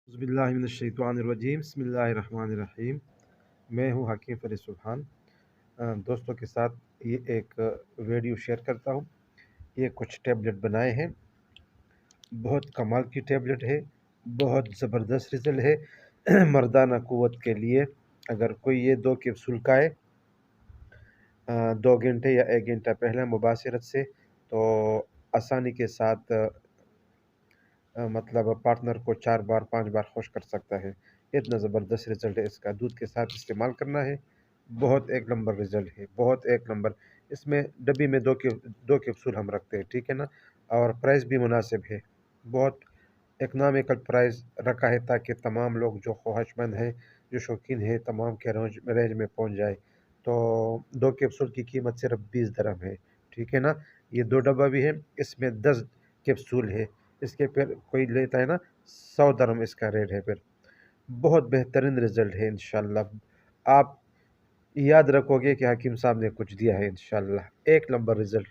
बिस्मिल्लाहिर्रहमानिर्रहीम बिस्मिल्लाहिर्रहमानिर्रहीम। मैं हूँ हकीम फरीद सुबहान। दोस्तों के साथ ये एक वीडियो शेयर करता हूँ। ये कुछ टैबलेट बनाए हैं, बहुत कमाल की टैबलेट है, बहुत ज़बरदस्त रिज़ल्ट है मर्दाना क़ुव्वत के लिए। अगर कोई ये 2 कैप्सूल खाए 2 घंटे या 1 घंटा पहले मुबाशरत से, तो आसानी के साथ मतलब पार्टनर को 4 बार 5 बार खुश कर सकता है। इतना ज़बरदस्त रिज़ल्ट है इसका। दूध के साथ इस्तेमाल करना है, बहुत एक नंबर रिज़ल्ट है, बहुत एक नंबर। इसमें डब्बी में 2 कैप्सूल हम रखते हैं, ठीक है ना? और प्राइस भी मुनासिब है, बहुत इकनॉमिकल प्राइस रखा है ताकि तमाम लोग जो ख्वाहिशमंद हैं, जो शौकीन हैं, तमाम के रेंज में पहुँच जाए। तो 2 कैप्सूल की कीमत सिर्फ 20 दिरहम है, ठीक है ना? ये 2 डब्बा भी है, इसमें 10 कैप्सूल है। इसके फिर कोई लेता है ना 100 दिरहम इसका रेट है फिर। बहुत बेहतरीन रिज़ल्ट है इंशाअल्लाह। आप याद रखोगे कि हकीम साहब ने कुछ दिया है इंशाअल्लाह। एक नंबर रिज़ल्ट।